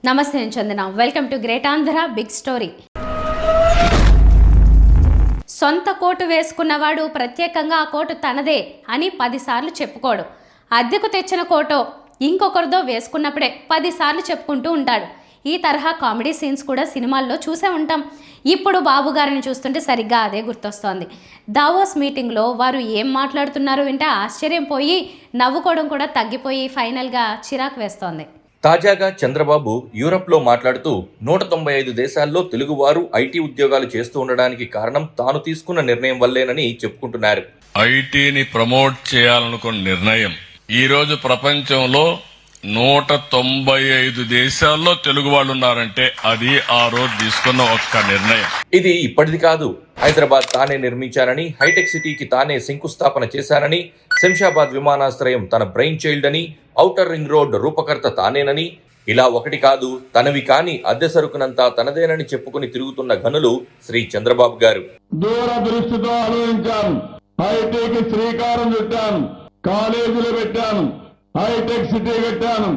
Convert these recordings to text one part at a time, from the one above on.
నమస్తే, నేను Chandana. Welcome to great Andhra big story. సొంత కోటు వేసుకున్నవాడు ప్రత్యేకంగా ఆ కోటు తనదే అని 10 సార్లు చెప్పుకోడు. అద్దెకు తెచ్చిన కోటో ఇంకొకరిదో వేసుకున్నప్పుడే 10 సార్లు చెప్పుకుంటూ ఉంటాడు. ఈ తరహా కామెడీ సీన్స్ కూడా సినిమాల్లో చూసే ఉంటాం. ఇప్పుడు బాబు గారిని చూస్తుంటే సరిగ్గా అదే గుర్తొస్తోంది. దావోస్ మీటింగ్లో వారు ఏం మాట్లాడుతున్నారో వింటే ఆశ్చర్యం పోయి నవ్వుకోవడం కూడా తగ్గిపోయి ఫైనల్గా చిరాకు వేస్తోంది. తాజాగా చంద్రబాబు యూరప్లో మాట్లాడుతూ 195 దేశాల్లో తెలుగువారు ఐటీ ఉద్యోగాలు చేస్తూ ఉండడానికి కారణం తాను తీసుకున్న నిర్ణయం వల్లేనని చెప్పుకుంటున్నారు. ఐటీని ప్రమోట్ చేయాలనుకున్న నిర్ణయం ఈ రోజు ప్రపంచంలో 195 దేశాల్లో తెలుగు వాళ్ళు ఉన్నారంటే అది ఆ రోజు తీసుకున్న ఒక్క నిర్ణయం. ఇది ఇప్పటిది కాదు. హైదరాబాద్ తానే నిర్మించానని, హైటెక్ సిటీకి తానే శంకుస్థాపన చేశానని, శంషాబాద్ విమానాశ్రయం తన బ్రెయిన్ చైల్డ్ అని, ఔటర్ రింగ్ రోడ్ రూపకర్త తానేనని, ఇలా ఒకటి కాదు తనవి కాని అద్దె సరుకునంతా తనదేనని చెప్పుకుని తిరుగుతున్న ఘనులు శ్రీ చంద్రబాబు గారు. దూరదృష్టితో ఆలోచించాను, హైటెక్ శ్రీకారం చుట్టాను, కాలేజీలు పెట్టాను, హైటెక్ సిటీ కట్టాను.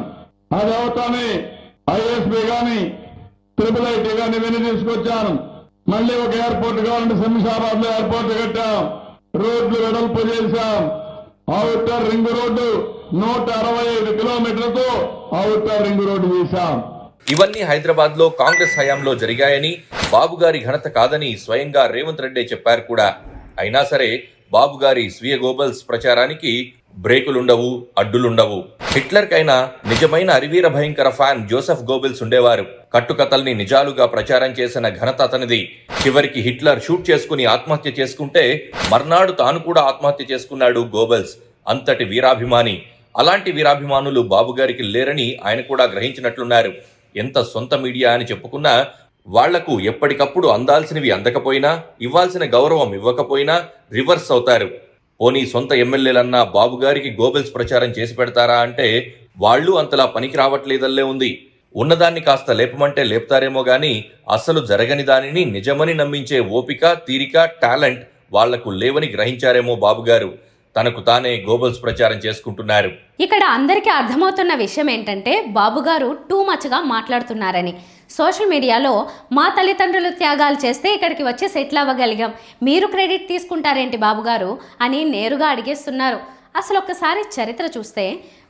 అది అవుతానే ఐఎస్బి గాని ట్రిపుల్ ఐటీ గాని విని తీసుకొచ్చాను. మళ్ళీ ఒక ఎయిర్పోర్ట్ కావాలంటే శంషాబాద్ లో ఎయిర్పోర్ట్ కట్టాం, రోడ్లు వెడల్పు చేశాం. ఔటర్ రింగ్ రోడ్డు 165 కిలోమీటర్లతో ఔటర్ రింగ్ రోడ్డు చేశాం. ఇవన్నీ హైదరాబాద్ లో కాంగ్రెస్ హయాంలో జరిగాయని, బాబు గారి ఘనత కాదని స్వయంగా రేవంత్ రెడ్డి చెప్పారు కూడా. అయినా సరే బాబు గారి స్వీయ గోబల్స్ ప్రచారానికి బ్రేకులుండవు, అడ్డులుండవు. హిట్లర్కైనా నిజమైన అరివీర భయంకర ఫ్యాన్ జోసెఫ్ గోబెల్స్ ఉండేవారు. కట్టుకథల్ని నిజాలుగా ప్రచారం చేసిన ఘనత అతనిది. చివరికి హిట్లర్ షూట్ చేసుకుని ఆత్మహత్య చేసుకుంటే మర్నాడు తాను కూడా ఆత్మహత్య చేసుకున్నాడు గోబెల్స్. అంతటి వీరాభిమాని. అలాంటి వీరాభిమానులు బాబు గారికి లేరని ఆయన కూడా గ్రహించినట్లున్నారు. ఎంత సొంత మీడియా అని చెప్పుకున్నా వాళ్లకు ఎప్పటికప్పుడు అందాల్సినవి అందకపోయినా, ఇవ్వాల్సిన గౌరవం ఇవ్వకపోయినా రివర్స్ అవుతారు. పోనీ సొంత ఎమ్మెల్యేలన్నా బాబు గారికి గోబెల్స్ ప్రచారం చేసి పెడతారా అంటే వాళ్ళు అంతలా పనికి రావట్లేదల్లే ఉంది. ఉన్నదాన్ని కాస్త లేపమంటే లేపుతారేమో గాని అసలు జరగని దానిని నిజమని నమ్మించే ఓపిక, తీరిక, టాలెంట్ వాళ్లకు లేవని గ్రహించారేమో బాబు గారు. తనకు తానే గోబెల్స్ ప్రచారం చేసుకుంటున్నారు. ఇక్కడ అందరికీ అర్థమవుతున్న విషయం ఏంటంటే బాబు గారు టూ మచ్గా మాట్లాడుతున్నారని. సోషల్ మీడియాలో మా తల్లిదండ్రులు త్యాగాలు చేస్తే ఇక్కడికి వచ్చి సెటిల్ అవ్వగలిగాం, మీరు క్రెడిట్ తీసుకుంటారేంటి బాబు గారు అని నేరుగా అడిగేస్తున్నారు. అసలు ఒక్కసారి చరిత్ర చూస్తే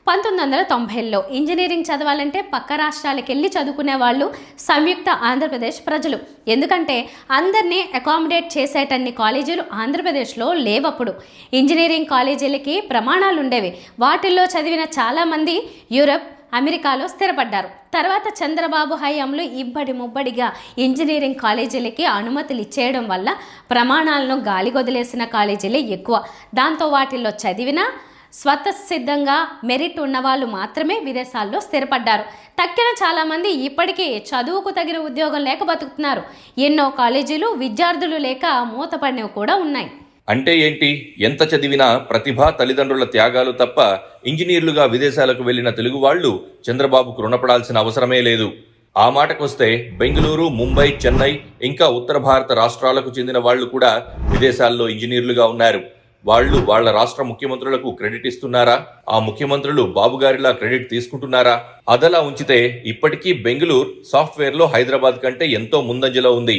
1990లో ఇంజనీరింగ్ చదవాలంటే పక్క రాష్ట్రాలకు వెళ్ళి చదువుకునే వాళ్ళు సంయుక్త ఆంధ్రప్రదేశ్ ప్రజలు. ఎందుకంటే అందరినీ అకామిడేట్ చేసేటన్ని కాలేజీలు ఆంధ్రప్రదేశ్లో లేవప్పుడు. ఇంజనీరింగ్ కాలేజీలకి ప్రమాణాలు ఉండేవి. వాటిల్లో చదివిన చాలామంది యూరప్, అమెరికాలో స్థిరపడ్డారు. తర్వాత చంద్రబాబు హయాంలో ఇబ్బడి ముబ్బడిగా ఇంజనీరింగ్ కాలేజీలకి అనుమతులు ఇచ్చేయడం వల్ల ప్రమాణాలను గాలికొదిలేసిన కాలేజీలే ఎక్కువ. దాంతో వాటిల్లో చదివిన స్వతసిద్ధంగా మెరిట్ ఉన్నవాళ్ళు మాత్రమే విదేశాల్లో స్థిరపడ్డారు. తక్కిన చాలామంది ఇప్పటికీ చదువుకు తగిన ఉద్యోగం లేక బతుకుతున్నారు. ఎన్నో కాలేజీలు విద్యార్థులు లేక మూతపడినవి కూడా ఉన్నాయి. అంటే ఏంటి? ఎంత చదివినా ప్రతిభ, తల్లిదండ్రుల త్యాగాలు తప్ప ఇంజనీర్లుగా విదేశాలకు వెళ్లిన తెలుగు వాళ్లు చంద్రబాబుకు రుణపడాల్సిన అవసరమే లేదు. ఆ మాటకొస్తే బెంగళూరు, ముంబై, చెన్నై ఇంకా ఉత్తర భారత రాష్ట్రాలకు చెందిన వాళ్లు కూడా విదేశాల్లో ఇంజనీర్లుగా ఉన్నారు. వాళ్లు వాళ్ల రాష్ట్ర ముఖ్యమంత్రులకు క్రెడిట్ ఇస్తున్నారా? ఆ ముఖ్యమంత్రులు బాబుగారిలా క్రెడిట్ తీసుకుంటున్నారా? అదలా ఉంచితే ఇప్పటికీ బెంగళూరు సాఫ్ట్వేర్లో హైదరాబాద్ కంటే ఎంతో ముందంజలో ఉంది.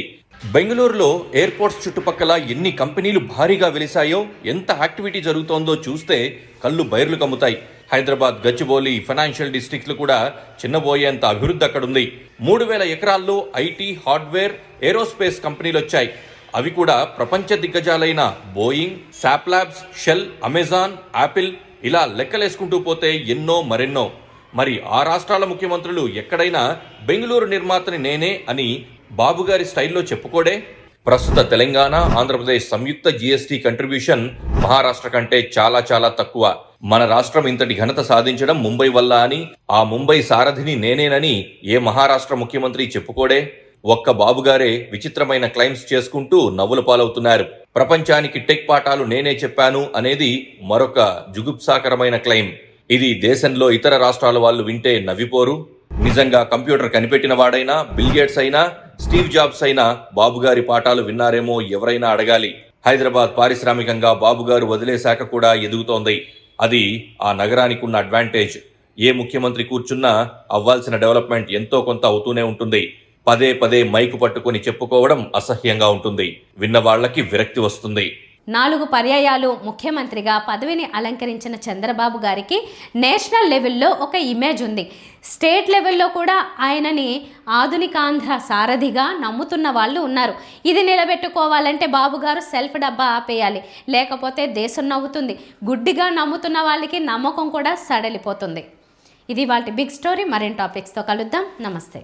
బెంగళూరులో ఎయిర్పోర్ట్స్ చుట్టుపక్కల ఎన్ని కంపెనీలు భారీగా వెలిశాయో, ఎంత యాక్టివిటీ జరుగుతోందో చూస్తే కళ్ళు బైర్లు కమ్ముతాయి. హైదరాబాద్, గచ్చిబౌలి ఫైనాన్షియల్ డిస్ట్రిక్ట్లు కూడా చిన్నబోయేంత అభివృద్ధి అక్కడుంది. 3000 ఎకరాల్లో ఐటీ, హార్డ్వేర్, ఏరోస్పేస్ కంపెనీలు వచ్చాయి. అవి కూడా ప్రపంచ దిగ్గజాలైన Boeing, SAP labs, Shell, Amazon, Apple ఇలా లెక్కలేసుకుంటూ పోతే ఎన్నో మరెన్నో. మరి ఆ రాష్ట్రాల ముఖ్యమంత్రులు ఎక్కడైనా బెంగళూరు నిర్మాతని నేనే అని బాబుగారి స్టైల్లో చెప్పుకోడే? ప్రస్తుత తెలంగాణ, ఆంధ్రప్రదేశ్ సంయుక్త జీఎస్టీ కంట్రిబ్యూషన్ మహారాష్ట్ర కంటే చాలా చాలా తక్కువ. మన రాష్ట్రం ఇంతటి ఘనత సాధించడం ముంబై వల్ల అని, ఆ ముంబై సారథిని నేనేనని ఏ మహారాష్ట్ర ముఖ్యమంత్రి చెప్పుకోడే? ఒక్క బాబుగారే విచిత్రమైన క్లైమ్స్ చేసుకుంటూ నవ్వుల పాలవుతున్నారు. ప్రపంచానికి టెక్ పాఠాలు నేనే చెప్పాను అనేది మరొక జుగుప్సాకరమైన క్లైమ్. ఇది దేశంలో ఇతర రాష్ట్రాల వాళ్ళు వింటే నవ్విపోరు. నిజంగా కంప్యూటర్ కనిపెట్టిన వాడైనా, బిల్ గేట్స్ అయినా, స్టీవ్ జాబ్స్ అయినా బాబుగారి పాఠాలు విన్నారేమో ఎవరైనా అడగాలి. హైదరాబాద్ పారిశ్రామికంగా బాబుగారు వదిలేశాక కూడా ఎదుగుతోంది. అది ఆ నగరానికి ఉన్న అడ్వాంటేజ్. ఏ ముఖ్యమంత్రి కూర్చున్నా అవ్వాల్సిన డెవలప్మెంట్ ఎంతో కొంత అవుతూనే ఉంటుంది. పదే పదే మైకు పట్టుకొని చెప్పుకోవడం అసహ్యంగా ఉంటుంది. విన్న వాళ్లకి విరక్తి వస్తుంది. 4 పర్యాయాలు ముఖ్యమంత్రిగా పదవిని అలంకరించిన చంద్రబాబు గారికి నేషనల్ లెవెల్లో ఒక ఇమేజ్ ఉంది. స్టేట్ లెవెల్లో కూడా ఆయనని ఆధునికాంధ్ర సారథిగా నమ్ముతున్న వాళ్ళు ఉన్నారు. ఇది నిలబెట్టుకోవాలంటే బాబు గారు సెల్ఫ్ డబ్బా ఆపేయాలి, లేకపోతే దేశం నవ్వుతుంది. గుడ్డిగా నమ్ముతున్న వాళ్ళకి నమ్మకం కూడా సడలిపోతుంది. ఇది వాళ్ళ బిగ్ స్టోరీ. మరిన్ని టాపిక్స్తో కలుద్దాం. నమస్తే.